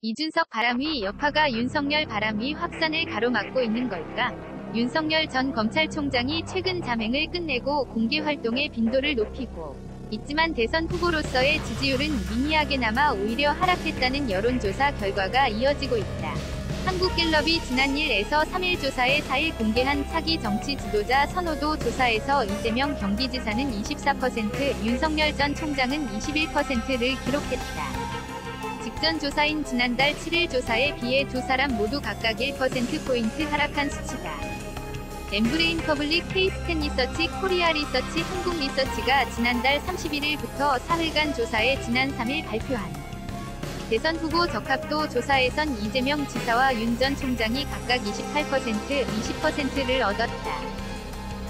이준석 바람위 여파가 윤석열 바람위 확산을 가로막고 있는 걸까? 윤석열 전 검찰총장이 최근 자맹을 끝내고 공개 활동의 빈도를 높이고 있지만 대선 후보로서의 지지율은 미미하게나마 오히려 하락했다는 여론조사 결과가 이어지고 있다. 한국갤럽이 지난 1에서 3일 조사에 4일 공개한 차기 정치 지도자 선호도 조사에서 이재명 경기지사는 24%, 윤석열 전 총장은 21%를 기록했다. 직전 조사인 지난달 7일 조사에 비해 두 사람 모두 각각 1%포인트 하락한 수치다. 엠브레인 퍼블릭 케이스텐 리서치 코리아 리서치 한국 리서치가 지난달 31일부터 4일간 조사에 지난 3일 발표한 대선 후보 적합도 조사에선 이재명 지사와 윤 전 총장이 각각 28%, 20%를 얻었다.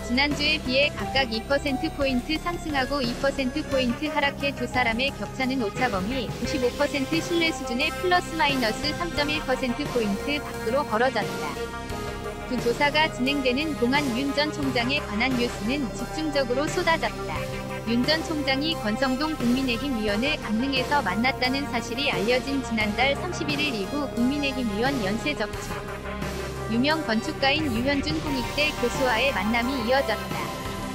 지난주에 비해 각각 2%포인트 상승하고 2%포인트 하락해 두 사람의 격차는 오차범위 95% 신뢰 수준의 플러스 마이너스 3.1%포인트 밖으로 벌어졌다. 두 조사가 진행되는 동안 윤 전 총장에 관한 뉴스는 집중적으로 쏟아졌다. 윤 전 총장이 권성동 국민의힘 위원을 강릉에서 만났다는 사실이 알려진 지난달 31일 이후 국민의힘 위원 연쇄 접촉. 유명 건축가인 유현준 홍익대 교수와의 만남이 이어졌다.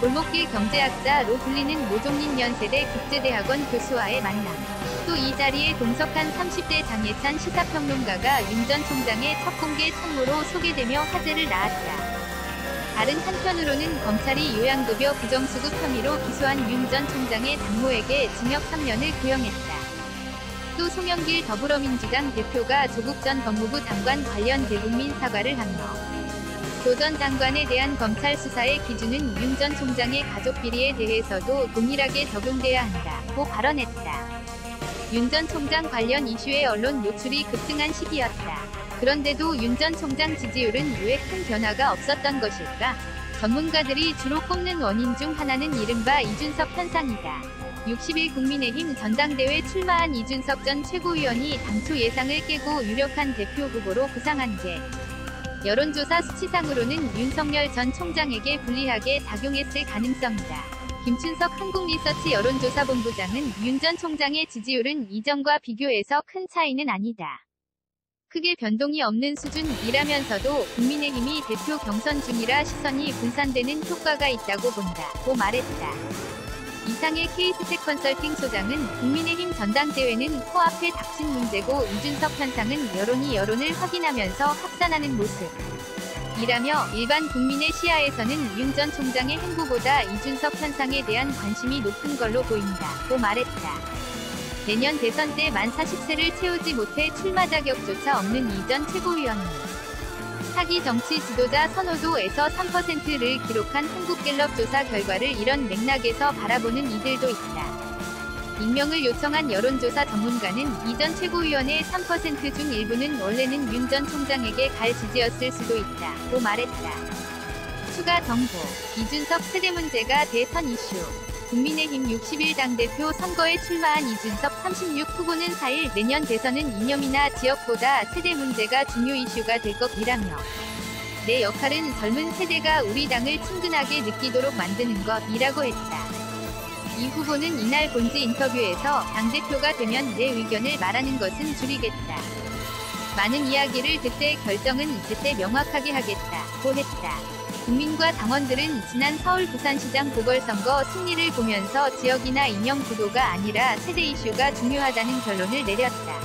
골목길 경제학자로 불리는 모종린 연세대 국제대학원 교수와의 만남. 또 이 자리에 동석한 30대 장예찬 시사평론가가 윤 전 총장의 첫 공개 참모로 소개되며 화제를 낳았다. 다른 한편으로는 검찰이 요양급여 부정수급 혐의로 기소한 윤 전 총장의 장모에게 징역 3년을 구형했다. 또 송영길 더불어민주당 대표가 조국 전 법무부 장관 관련 대국민 사과를 하며 조 전 장관에 대한 검찰 수사의 기준은 윤 전 총장의 가족 비리에 대해서도 동일하게 적용돼야 한다고 발언했다. 윤 전 총장 관련 이슈의 언론 노출이 급증한 시기였다. 그런데도 윤 전 총장 지지율은 왜 큰 변화가 없었던 것일까? 전문가들이 주로 꼽는 원인 중 하나는 이른바 이준석 현상이다. 60일 국민의힘 전당대회 출마한 이준석 전 최고위원이 당초 예상을 깨고 유력한 대표 후보로 부상한 게 여론조사 수치상으로는 윤석열 전 총장에게 불리하게 작용했을 가능성이다. 김춘석 한국리서치 여론조사본부장은 윤 전 총장의 지지율은 이전과 비교해서 큰 차이는 아니다. 크게 변동이 없는 수준이라면서도 국민의힘이 대표 경선 중이라 시선이 분산되는 효과가 있다고 본다고 말했다. 이상의 케이스텍 컨설팅 소장은 국민의힘 전당대회는 코앞에 닥친 문제고 이준석 현상은 여론이 여론을 확인하면서 확산하는 모습이라며 일반 국민의 시야에서는 윤 전 총장의 행보보다 이준석 현상에 대한 관심이 높은 걸로 보인다고 말했다. 내년 대선 때 만 40세를 채우지 못해 출마 자격조차 없는 이 전 최고위원이 차기 정치 지도자 선호도에서 3%를 기록한 한국갤럽 조사 결과를 이런 맥락에서 바라보는 이들도 있다. 익명을 요청한 여론조사 전문가는 이 전 최고위원의 3% 중 일부는 원래는 윤 전 총장에게 갈 지지였을 수도 있다고 말했다. 추가 정보. 이준석 세대 문제가 대선 이슈. 국민의힘 60일 당대표 선거에 출마한 이준석 36 후보는 4일 내년 대선은 이념이나 지역보다 세대 문제가 중요 이슈가 될 것이라며 내 역할은 젊은 세대가 우리 당을 친근하게 느끼도록 만드는 것이라고 했다. 이 후보는 이날 본지 인터뷰에서 당대표가 되면 내 의견을 말하는 것은 줄이겠다. 많은 이야기를 그때 결정은 그때 명확하게 하겠다고 했다. 국민과 당원들은 지난 서울 부산시장 보궐선거 승리를 보면서 지역이나 이념 구도가 아니라 세대 이슈가 중요하다는 결론을 내렸다.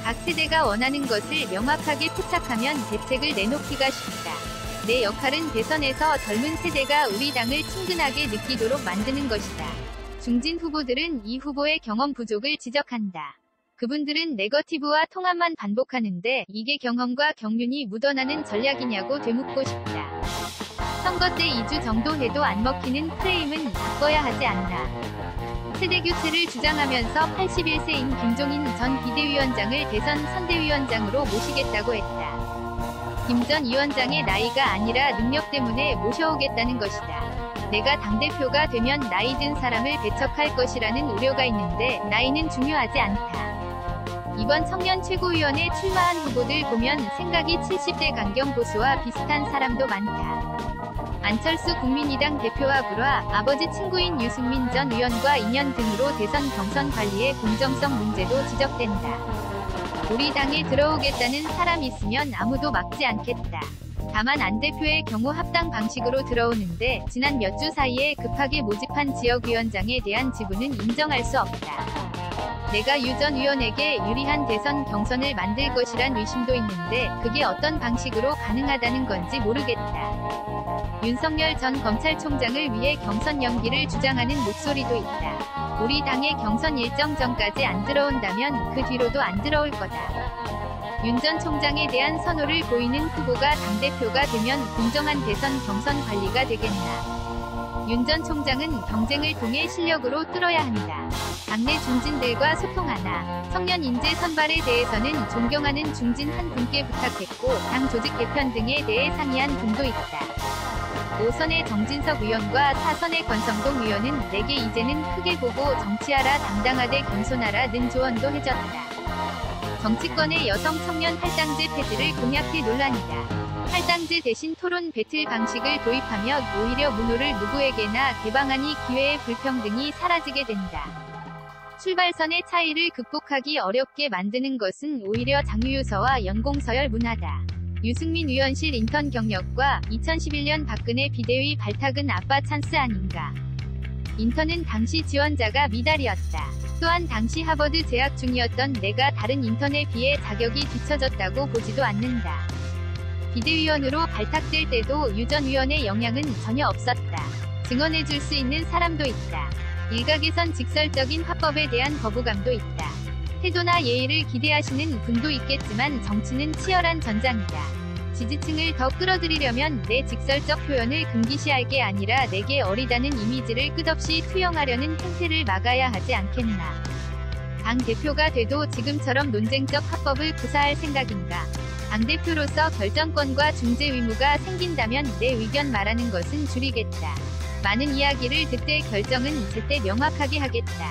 각 세대가 원하는 것을 명확하게 포착하면 대책을 내놓기가 쉽다. 내 역할은 대선에서 젊은 세대가 우리 당을 친근하게 느끼도록 만드는 것이다. 중진 후보들은 이 후보의 경험 부족을 지적한다. 그분들은 네거티브와 통합만 반복하는데 이게 경험과 경륜이 묻어나는 전략이냐고 되묻고 싶다. 선거 때 2주 정도 해도 안 먹히는 프레임은 바꿔야 하지 않나. 세대교체를 주장하면서 81세인 김종인 전 비대위원장을 대선 선대위원장으로 모시겠다고 했다. 김 전 위원장의 나이가 아니라 능력 때문에 모셔오겠다는 것이다. 내가 당대표가 되면 나이 든 사람을 배척할 것이라는 우려가 있는데 나이는 중요하지 않다. 이번 청년 최고위원에 출마한 후보들 보면 생각이 70대 강경 보수와 비슷한 사람도 많다. 안철수 국민의당 대표와 불화, 아버지 친구인 유승민 전 의원과 인연 등으로 대선 경선 관리의 공정성 문제도 지적된다. 우리 당에 들어오겠다는 사람이 있으면 아무도 막지 않겠다. 다만 안 대표의 경우 합당 방식으로 들어오는데 지난 몇 주 사이에 급하게 모집한 지역위원장에 대한 지분은 인정할 수 없다. 내가 유 전 의원에게 유리한 대선 경선을 만들 것이란 의심도 있는데 그게 어떤 방식으로 가능하다는 건지 모르겠다. 윤석열 전 검찰총장을 위해 경선 연기를 주장하는 목소리도 있다. 우리 당의 경선 일정 전까지 안 들어온다면 그 뒤로도 안 들어올 거다. 윤 전 총장에 대한 선호를 보이는 후보가 당대표가 되면 공정한 대선 경선 관리가 되겠나. 윤 전 총장은 경쟁을 통해 실력으로 뚫어야 한다. 당내 중진들과 소통하나. 청년 인재 선발에 대해서는 존경하는 중진 한 분께 부탁했고 당 조직 개편 등에 대해 상의한 분도 있다. 5선의 정진석 의원과 4선의 권성동 의원은 내게 이제는 크게 보고 정치하라 당당하되 겸손하라는 조언도 해줬다. 정치권의 여성 청년 할당제 폐지를 공약해 논란이다. 할당제 대신 토론 배틀 방식을 도입하면 오히려 문호를 누구에게나 개방하니 기회의 불평등이 사라지게 된다. 출발선의 차이를 극복하기 어렵게 만드는 것은 오히려 장유유서와 연공서열 문화다. 유승민 의원실 인턴 경력과 2011년 박근혜 비대위 발탁은 아빠 찬스 아닌가. 인턴은 당시 지원자가 미달이었다. 또한 당시 하버드 재학 중이었던 내가 다른 인턴에 비해 자격이 뒤처졌다고 보지도 않는다. 비대위원으로 발탁될 때도 유 전 의원의 영향은 전혀 없었다. 증언해줄 수 있는 사람도 있다. 일각에선 직설적인 화법에 대한 거부감도 있다. 태도나 예의를 기대하시는 분도 있겠지만 정치는 치열한 전장이다. 지지층을 더 끌어들이려면 내 직설적 표현을 금기시할 게 아니라 내게 어리다는 이미지를 끝없이 투영하려는 행태를 막아야 하지 않겠나. 당 대표가 돼도 지금처럼 논쟁적 화법을 구사할 생각인가. 당대표로서 결정권과 중재 의무가 생긴다면 내 의견 말하는 것은 줄이겠다. 많은 이야기를 듣되 결정은 제때 명확하게 하겠다.